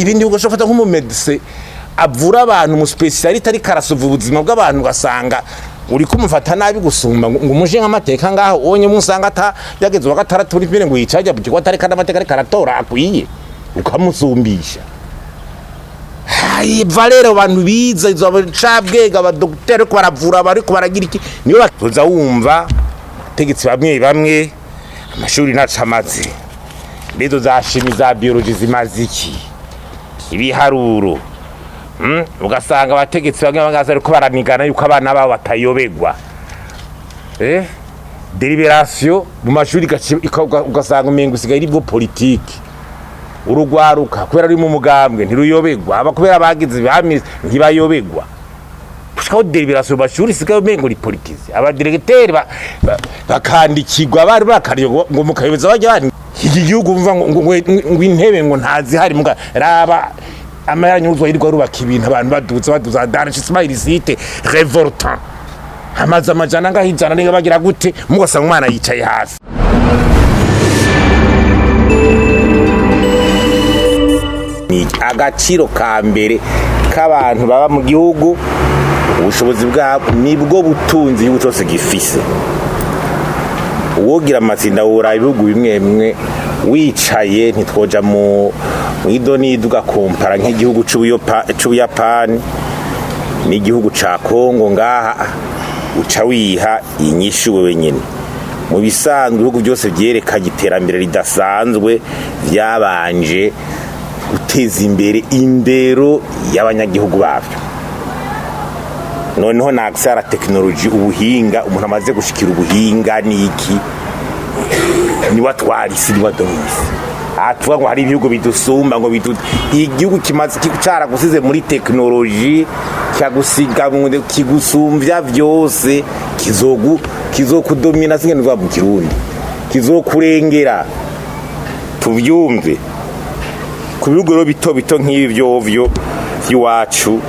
ibindi bihugu shofata nk'umumedicine avura abantu mu specialist ari karasuva ubuzima bw'abantu gasanga uri kumufata nabi gusumba ngo umuje nk'amateka ngaho onye musanga ata yageze wa gatandatu uri mbere ngo yicaje bukiko atari kana amateka ari karatora akwiye ukamusumbisha. Valero abantu biza izo abacabwega abadokiteri ko baravura bari ko baragira iki niyo batoza wumva tegetse bamwe amashuri nacamaze bezo za chimie za biology zimaziki ibiharuro ugasanga abategetsi bamwe bangaza ariko baranigana yuko abana babo batayobegwa deliberation mu mashuri ugasanga umengo usigaye ari bwo politique urugwaruka kubera ari mu mugambwe ntiruyobegwa abakubera bagize bamize ntibayobegwa pushaka deliberation bashuri sigaye umengo ni politique abadirecteur bakandikirwa bari bakariyo ngo mukayobeza bajya igihugu mva ngo intebe ngo ntazi hari muga raba amayanyuzwa yirwa rubaka ibintu abantu baduza dance smile site revoltant amaza amajana ngahijana ninga bagira gute mugosanga umwana yicaye hasi. Ni agaciro ka mbere k'abantu baba mu gihugu ubushobozi bwabo nibwo butunzi igihugu cyose gifise. Uwogira amatsinda wora ibihugu bimwe wicaye ntitwoja mu idoni dugakompara nk'igihugu c'Ubuyapani n'igihugu ca Kongo ngaha uca wiha inyishu wewe nyene. Mu bisanzwe ibihugu byose byerekanye iterambere ridasanzwe byabanje guteza imbere indero y'abanyagihugu bavyo. Noneho nagsara technology ubuhinga umuntu amaze gushikira ubuhinga niki ni watwari si wadomisi atwa ngo hari ibihugu bidusumba ngo igihugu kimaze kicara gusize muri technology cyagusiga kigusumvya byose kizokudomina singe nva mu Kirundi kizokurengera tuvyumve ku bihugu bito nk'ibi byo iwacu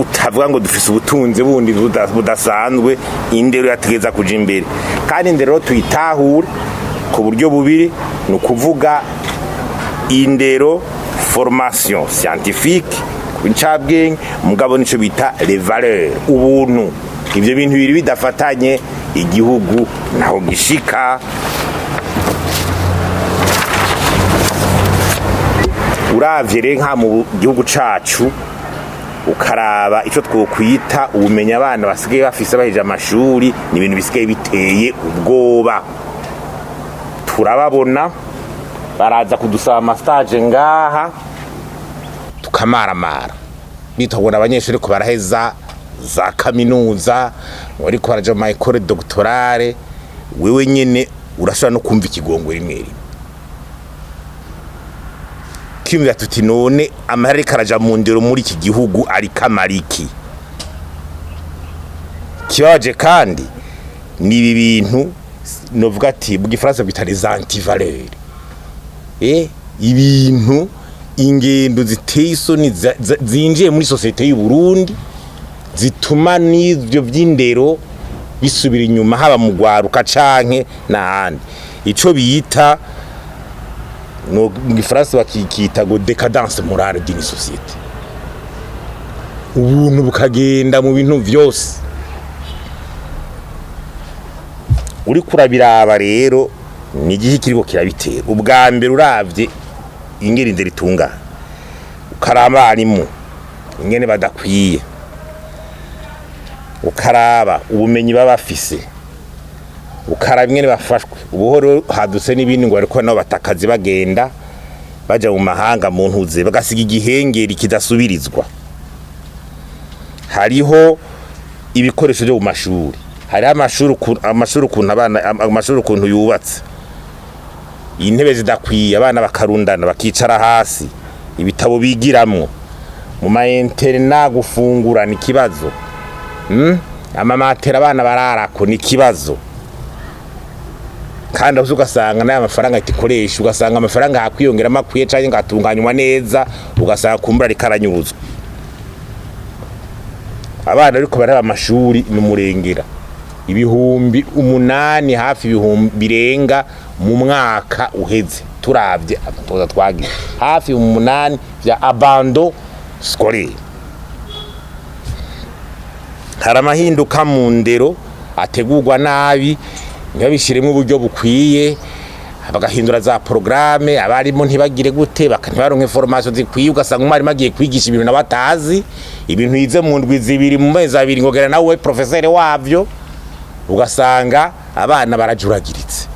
utavuga ngo dufise ubutunzi bundi budasanzwe indero yategeza kuja imbere kandi indero tuyitahure ku buryo bubiri no kuvuga indero formation scientifique kuncabwenge mugabo nico bita les valeurs ubuntu ivyo bintu biri bidafatanye igihugu naho gishika. Uravye nka mu gihugu cacu ukaraba ico twokwita ubumenya abana basigaye bafise baheje amashuri ni ibintu bisigaye biteye ubwoba. Turababona baraza kudusaba amastage ngaha tukamaramara bitogona abanyeshuri ko baraheza za kaminuza wari ko baraje mu école doctorale wewe nyene urashobora no kumva ikigongo rimwe kimwe tuti none amahari karaja mu ndero muri iki gihugu ari kamariki kibaje kandi ni ibi bintu novuga ati mu gifaransa bita les antivaleurs ibintu ingendo ziteye isoni zinjiye muri societe y'u Burundi zituma n'ivyo vy'indero bisubira inyuma haba mu gwaruka canke n'ahandi ico biyita no gifaransa bakikita go décadence morale d'une société ubuntu bukagenda mu bintu vyose uri kurabiraba rero ni igihe kiriko kirabitera ubwa mbere uravye ingeri nderi tunga ukaraba arimo ingene badakwiye ukaraba ubumenyi babafise ukaraba ingene bafashwe ubuhoro hadutse n'ibindi ngo ariko nabo batakazi bagenda baja mu mahanga mu ntuze bagasiga igihengeri kidasubirizwa. Hariho ibikoresho byo mu mashuri hari amashuri kuntu abana amashuri kuntu yubatse intebe zidakwiye abana bakarundana bakicara hasi ibitabo bigiramwo mu ma interna gufungura ni kibazo amamatera abana bararako ni kibazo kandi ugasanga naye amafaranga itikoresha ugasanga amafaranga hakwiyongera makwiye cyane ngatunganywa neza ugasanga kumbura rikaranyuruzwa abana ariko baraba amashuri n'umurengera ibihumbi 8 hafi ibihumbi birenga mu mwaka uheze turavye amatoza twagiye hafi 8 vya abando scolaire. Hari amahinduka mu ndero ategurwa nabi ntibabishiremo uburyo bukwiye, bagahindura za programme, abarimo ntibagire gute, bakantibaronke formation zikwiye, ugasanga umwarimu agiye kwigisha ibintu nabatazi, ibintu yize mu ndwi zibiri mu mezi abiri ngogera nawe professeur wavyo, ugasanga abana barajuragiritse.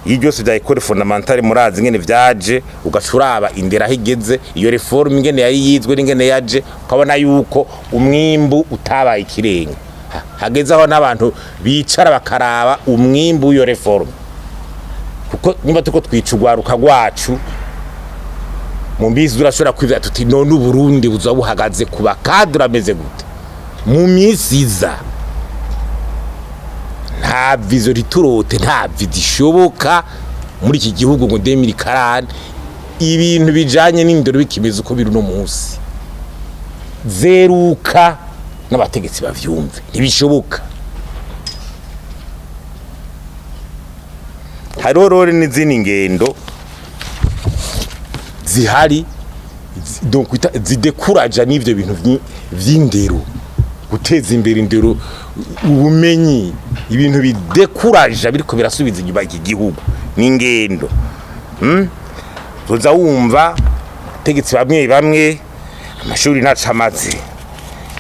Ibyo byose bya école fondamentale murazi ngene vyaje, ugacuraba indera higeze, iyo reform ngene yayizwe n'ingene yaje, ukabona yuko umwimbu utabaye ikirenga. Hageze aho n'abantu bicara bakaraba umwimbu iyo reform, kuko niba tuko twicugwaruka gwacu mu mbizi urashobora kwivya tuti none Burundi buzabuhagaze kuba cadre ameze gute mu misiza. Nta vizo riturote, nta vidishoboka muri iki gihugu ngo 2040 ibintu bijanye n'indero bikimeze uko biri no munsi. Zeruka n'abategetsi bavyumve ntibishoboka. Harorore n'izindi ngendo zihari donc zidekuraja n'ivyo bintu vy'indero, guteza imbere indero, ubumenyi, ibintu bidekuraja biriko birasubiza inyuma iki gihugu n'ingendo. Tuza wumva abategetsi bamwe amashuri ntacamaze,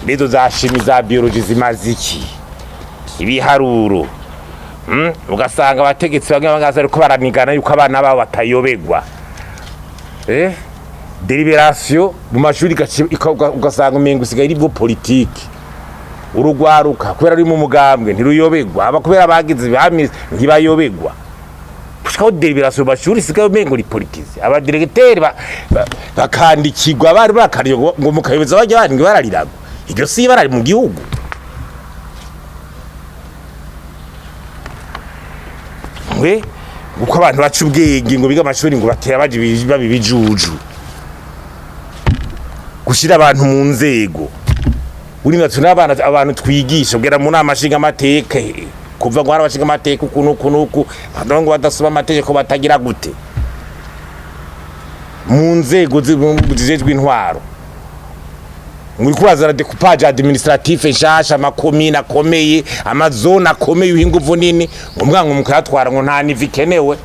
mbezo za chimie za biologie zimaze iki, ibiharuro. Ugasanga abategetsi bamwe bangaza ariko baranigana yuko abana babo batayobegwa. Deliberation mu mashuri ugasanga umengo usigaye iri bwo politique. Urugwaruka kubera ari mu mugambwe ntiruyobegwa, abakubera bagize bamize ntibayobegwa. Pushaka deliberation bashuri sigaye umengo ni politique. Aba directeur bakandikirwa bari bakariyo ngo mukayobeza bajya bari bararirago. Iryo si barari mu gihugu. Uko abantu baca ubwenge ngo biga amashuri ngo batera babibijuju, gushira abantu mu nzego. Uri natuna abantu twigisha ugera mu nama nshinga amateka, kuva ngo harabashinga amateka kunuku ngo badasoma amategeko batagira gute mu nzego zijejwe intwaro. Muri kurazana découpage administratif nshasha, amakomine akomeye, amazone akomeye, uhinguvu nini, umwango mukayatwara ngo nta nivi kenewe.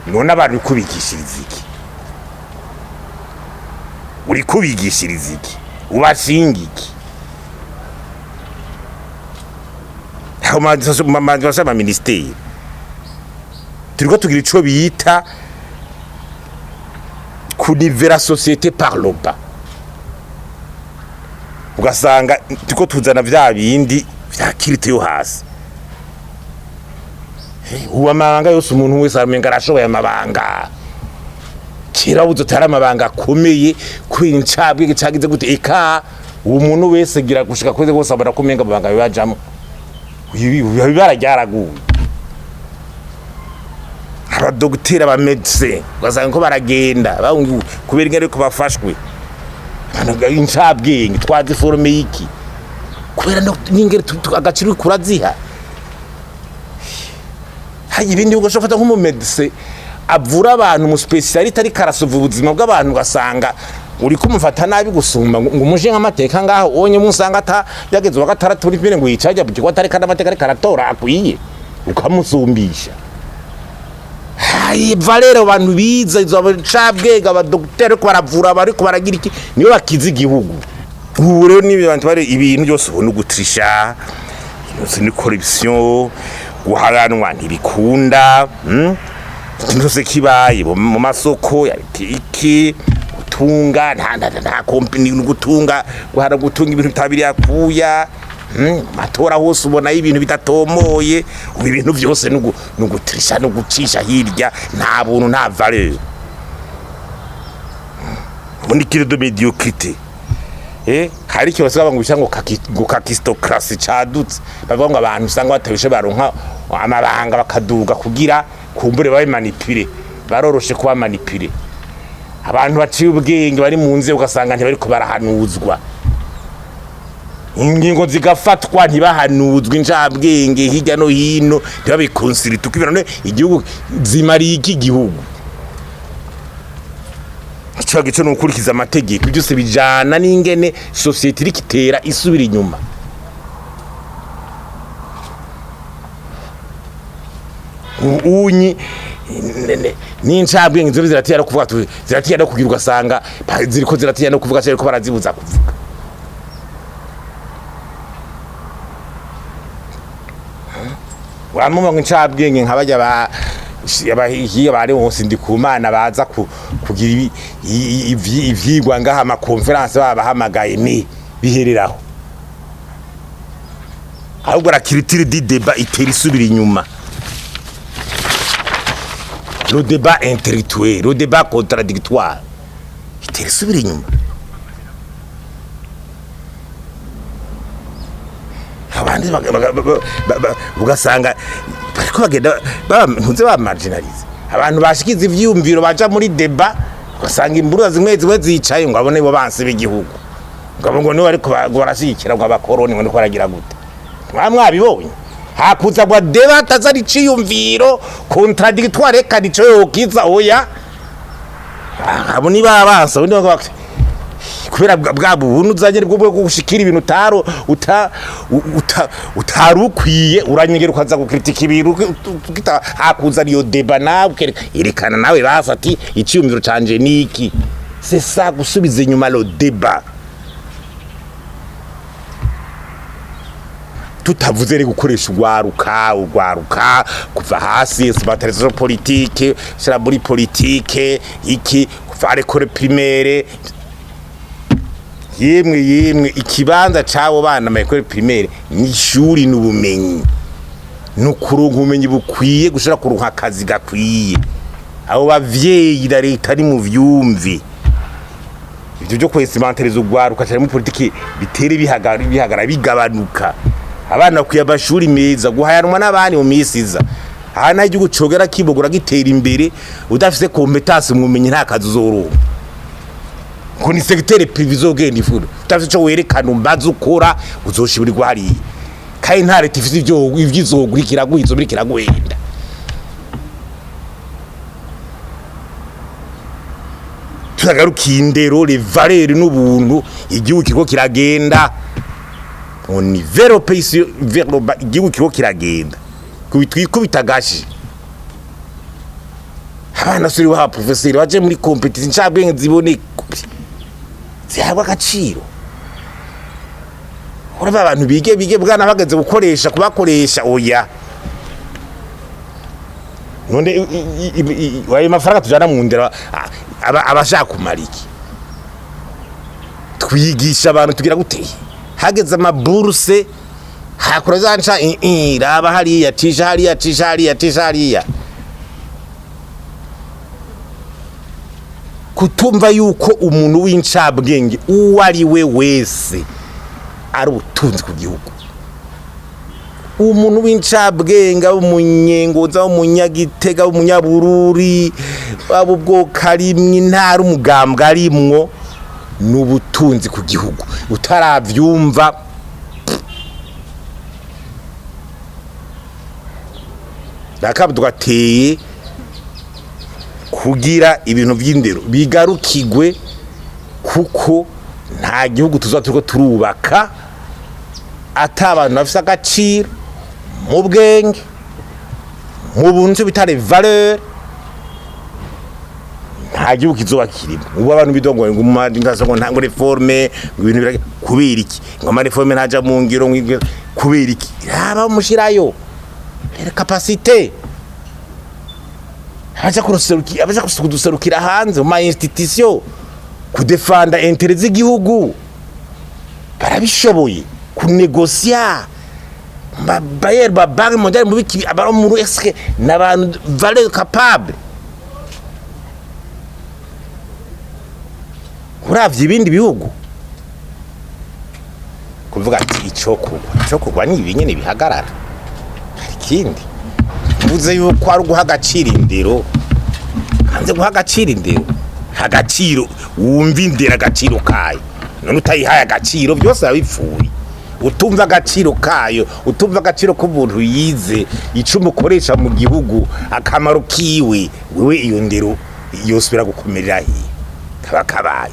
None abantu kubigishiriza iki? Uri kubigishiriza iki? Ubashinga iki? Ama ministeri turiko tugira ico bita kunivera société par le bas. Ugasanga tuko tuzana vya bindi vya kirite yo hasi. Uwa mabanga yose umuntu wese amenga arashoboye amabanga. Kira uzotara amabanga akomeye kwincabwe gicagize gute eka umuntu wese gira gushika kweze gose abara kumenga amabanga bibajamo. Ibi barajyaraguye. Abadogiteri aba médecin ugasanga ko baragenda bawungu kubera ingere ko bafashwe. Banaga incabwenge twazi forme yiki kubera n'ingere agaciro kuraziha. Hayi ibindi ugashofata nk'umu médecin avura abantu mu specialiste ari karasova ubuzima bw'abantu, ugasanga uri kumufata nabi gusumba ngo umuje nk'amateka ngaho onye musanga ata yageze wa gatandatu uri pire ngo yicaje bukiko atari kandi amateka ari karatora akwiye ukamusumbisha. Hayi valero abantu biza izo abacabwega abadokiteri ko baravura bari ko baragira iki niyo bakiza igihugu. Ubu rero nibi abantu bari ibintu byose ubona gutrisha, ni corruption, guharanwa ntibikunda. Ndose kibaye mu masoko ya iki gutunga nta company gutunga guhara gutunga ibintu bitabiri yakuya. Matora hose ubona ibintu bitatomoye, ibintu byose nugutrisha no gucisha hirya, nta buntu nta valeur. Ubundi kire de médiocrité. Hari cyo basaba ngo bishango kakistocracy cadutse, bavuga ngo abantu usanga batabishe baronka amabanga bakaduga kugira kumbure babe manipule, baroroshe kuba manipule. Abantu baciye ubwenge bari mu nze ugasanga ntibari ko barahanuzwa, ingingo zigafatwa ntibahanuzwa injabwenge hirya no hino ntibabikonsirite ukibera none igihugu zimari iki gihugu. cyo gico n'ukurikiza amategeko byose bijana n'ingene society rikitera isubira inyuma. Unyi n'incabwe inzobe ziratiyara kuvuga ziratiyara kugira ugasanga ziriko ziratiyara no kuvuga cyane ko barazibuza kuvuga. Wamuma nk'incabwe nk'abajya abahiye bari wose ndi kumana baza kugira ivyigwa ngaha ama conference babahamagaye ni bihereraho. Ahubwo la culture du débat itera isubira inyuma. Le débat intellectuel, le débat contradictoire itera isubira inyuma. Abandi ugasanga bariko bagenda ntuze ba marginalize abantu bashikiza ivyumviro baja muri débat ugasanga imburuza zimwe zicaye ngo abone bo banse b'igihugu ngo niwe ariko barashikira ngo abakoroni ngo niko baragira gute mwabibonye hakuza gwa débat tazari ciyumviro contradictoire kandi cyo yokiza oya abo ni babansa undi ngo kubera bwabo buntu uzagere bwo gushikira ibintu utarukwiye uranyegera ukaza gukritika ibintu hakuza niyo débat nawe erekana nawe bafati iciyumviro canje niki c'est ça gusubiza inyuma le débat tutavuze rero gukoresha ugwaruka kuva hasi batarizo politique sera muri politique iki kuva l'école primaire yemwe ikibanza cabo bana mu école primaire ni shuri n'ubumenyi n'ukuronka ubumenyi bukwiye gushira kuronka akazi gakwiye abo bavyeyi da leta ari mu vyumvi ivyo byo kwesimanteriza ugwaruka cyane mu politique bitere bihagara bigabanuka abana kwiye abashuri meza guhayanwa n'abandi mu misiza hana igihugu cogera kibogura gitera imbere udafise competence mu bumenyi nta kazi uzoronka ko ni secteur privé zogenda ifuru utafite cyo werekana umbaza ukora uzoshiburirwa hari kai ntare tifite ivyizogurikira guhizo birikira guhenda turagarukiye indero les valeurs n'ubuntu igihugu kiko kiragenda on niveau pays vers le bas igihugu kiko kiragenda kubitagashi abana suri wa professeur baje muri competition ncabwe zibone zihabwa agaciro uraba abantu bige bwana bageze gukoresha kubakoresha oya none waye mafaranga tujana mu ndera abashaka kumariki twigisha abantu tugira guteye hageze amaburse hakora zanca raba hariya tisha hariya kutumva yuko umuntu w'incabwenge uwari we wese ari ubutunzi ku gihugu umuntu w'incabwenge umunyengoza umunyagitega umunyabururi abo bwo karimwe ntari umugambwe arimwo n'ubutunzi ku gihugu utaravyumva bakabdwateye kugira ibintu by'indero bigarukigwe kuko nta gihugu tuzaturiko turubaka atabantu bafise agaciro mu bwenge mu buntu bitare valeur nta gihugu kizoba kirimo ubu abantu bidongo ngo umandingazo ngo ntango reforme ibintu birage kubera iki ngo ama reforme ntaja mu ngiro kubera iki aba mushirayo capacité abaja kuduserukira hanze mu institution kudefanda intérêts z'igihugu barabishoboye kunegocia bayer banque mondiale mu biki abaro mu eske n'abantu valeur capable uravye ibindi bihugu kuvuga ati icokugwa ni ibinyene bihagarara ikindi mvuze yuko ari guha agaciro indero hanze guha agaciro indero agaciro wumva indero agaciro kayo none utayihaye agaciro byose abipfuye utumva agaciro kayo utumva agaciro k'umuntu yize icumi ukoresha mu gihugu akamaro kiwe wewe iyo ndero yosubira gukomerera hi kabakabaye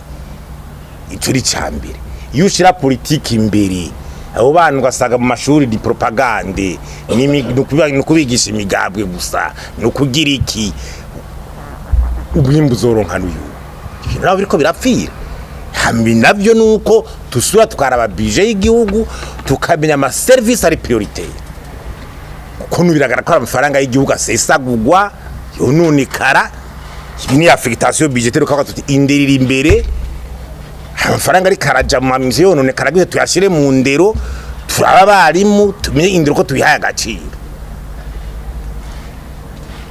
ico ri cambere iyo ushira politiki imbere abo bantu gasaga mu mashuri di propagande ni kubigisha imigambwe gusa no kugira iki ubwimbu zoronka n'uyu naho biriko birapfira hambi navyo nuko tusura tukaraba budget y'igihugu tukamenya ama service ari priorité kuko nubiragaragara ko amafaranga y'igihugu asesagurwa yonunikara ni affectation budgetaire ko tuti inderira imbere amafaranga ari karaja mu mamiziyo none karagise tuyashire mu ndero turaba barimu tumenye indero ko tuyihaye agaciro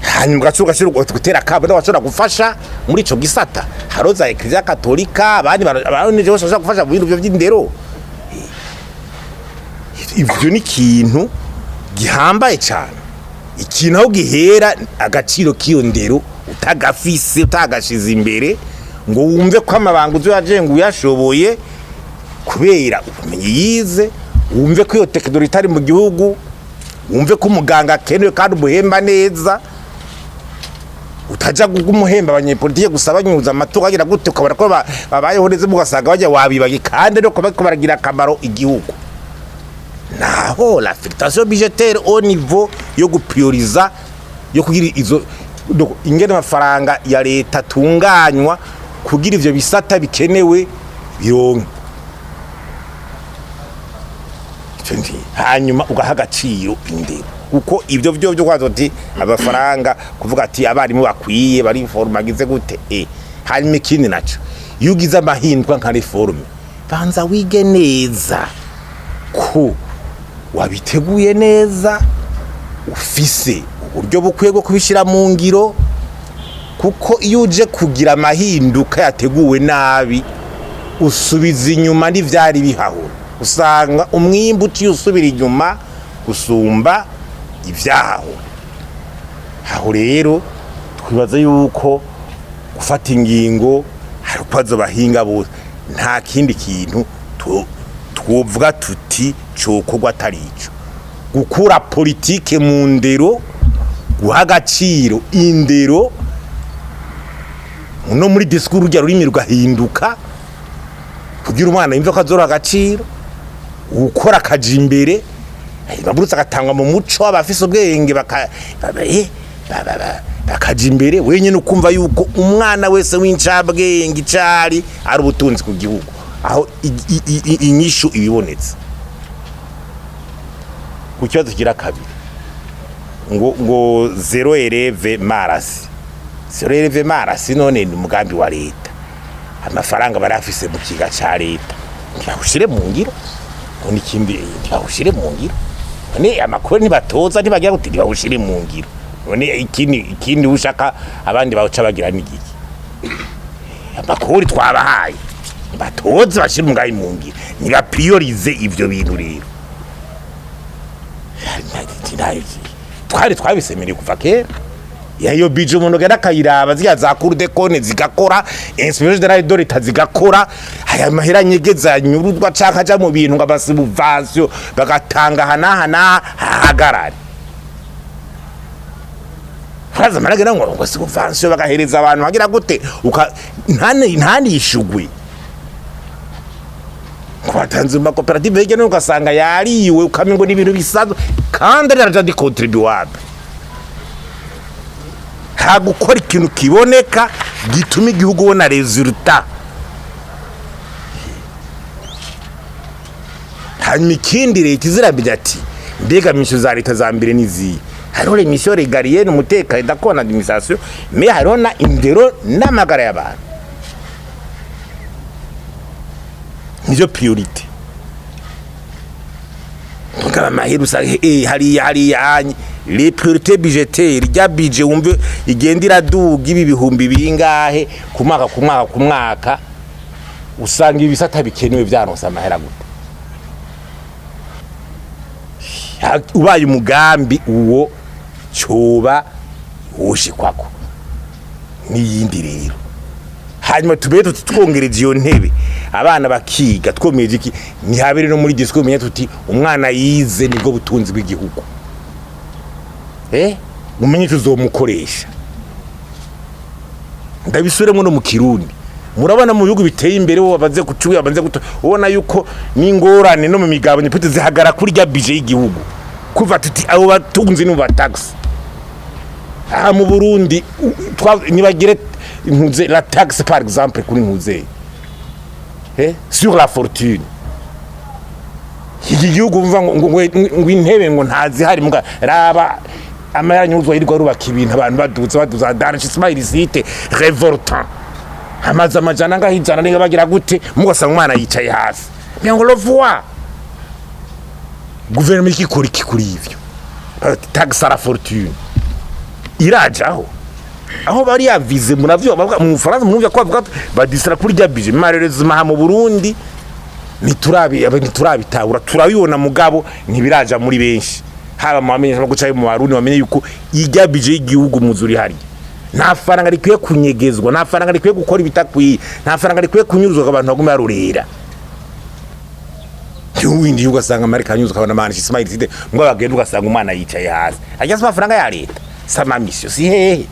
hanyuma gashira gutera kabo n'abashobora gufasha muri ico gisata haroza Eklezia Katolika abandi baronije bose bashobora gufasha mu bintu byo by'indero ivyo ni kintu gihambaye cyane ikintu aho gihera agaciro kiyo ndero utagafise utagashize imbere ngo wumve ko amabanga uzo yajengu yashoboye kubera ubumenyi yize wumve ko iyo tekinoloji itari mu gihugu wumve ko umuganga akenewe kandi umuhemba neza utaja kugumuhemba abanyepolitike gusa banyuza amatuka agira gute ukabara ko babayeho neza mugasaga bajya wabibagi kandi no ko baragira akamaro igihugu naho l'affectation budgétaire au niveau yo guprioriza yo kugira izo ingene amafaranga ya leta tunganywa kugira ivyo bisata bikenewe bironke hanyuma ugaha agaciro indero kuko ivyo byo kwazo ati amafaranga kuvuga ati abarimu bakwiye bari formagize gute hanyuma ikindi naco yugize amahindwa nka reforme banza wige neza ko wabiteguye neza ufise uburyo bukwiye bwo kubishira mu ngiro kuko iyo uje kugira amahinduka yateguwe nabi usubiza inyuma n'ivyari bihaho usanga umwimbu uciye usubira inyuma gusumba ivyaho aho rero twibaza yuko gufata ingingo hari kwazo bahinga bose nta kindi kintu twovuga tuti cokogwa atarico gukura politike mu ndero guha agaciro indero no muri discours rya rurimi rugahinduka kugira umwana yumve ko azora agaciro ukora akaja imbere baburutse agatangwa mu muco abafise ubwenge bakaja imbere wenyine ukumva yuko umwana wese w'incabwenge icari ari ubutunzi ku gihugu aho inyishu ibibonetse ku kibazo kigira kabiri ngo zero élève marasi zero élève marasi none ni umugambi wa leta amafaranga barafise mu kiga ca leta ntibawushire mu ngiro none ikindi ntibawushire mu ngiro none amakuru ntibatoza ntibagira guti ntibawushire mu ngiro none ikindi ushaka abandi bawuca bagira n'igiki amakuru twabahaye batoze bashira umugambi mu ngiro niba priorize ivyo bintu rero twari twabisemereye kuva kera yayo bije umuntu genda kayiraba ziya za cour de compte zigakora inspection générale de l'État zigakora aya mahera nyegeza nyurudwa canka ja mu bintu ngabasubvention bagatanga hana hagarari faza maragera ngo subvention bagahereza abantu bagira gute ntani yishugwe kwatanze mu koperative yege no ugasanga yariwe ukamengo n'ibintu bisazo kandi araja di contribuable ha gukora ikintu kiboneka gituma igihugu bona resultat hanyuma ikindi leta izirabira ati mbega misho za leta za mbere nizi hariho les missions régaliennes umutekano d'accord administration mais hariho na indero n'amagara y'abantu nizo priorité donc amahiru sa hari les priorités budgétaires rya budget wumve igendira duga ibi bihumbi bingahe ku mwaka usanga ibisata bikenewe byaronsa amahera gute ubaye umugambi uwo coba ushikwako n'iyindi rero hanyuma tubeye twongereje iyo ntebe abana bakiga twomeje iki ni habere no muri disco menya tuti umwana yize nibwo butunzi bw'igihugu umenye tuzomukoresha ndabisubiremo no mu Kirundi murabona mu bihugu biteye imbere bo babanze kucuya babanze guto ubona yuko n'ingorane no mu migabo nyipute zihagara kuri rya budget y'igihugu kuva tuti abo batunzi no batax mu Burundi nibagire ntuze la taxe par exemple kuri ntuze sur la fortune iki gihugu mva ngo intebe ngo ntazi hari mbwa raba amayanyuzwa yirwa rubaka ibintu abantu baduza danshi smile site révoltant amaza amajana ngahijana ninga bagira gute mugasanga umwana yicaye hasi ngo le voir gouvernement ikikora iki kuri ivyo taxe la fortune irajaho aho bari yavize muravyo mu Faransa mwumva ko bavuga badisira kuri rya budget malheureusement mu Burundi ntiturabitabura turabibona mugabo ntibiraja muri benshi haba mu bamenye no gucaye mu Barundi bamenye yuko irya budget y'igihugu muzuri hari nta faranga rikwiye kunyegezwa nta faranga rikwiye gukora ibitakwiye nta faranga rikwiye kunyuruzwa abantu baguma barurera y'uwindi ugasanga Amerika nyuzwa kabana manje smile site ngo bagenda ugasanga umwana yicaye hasi ajya se amafaranga ya leta sama mission si hehe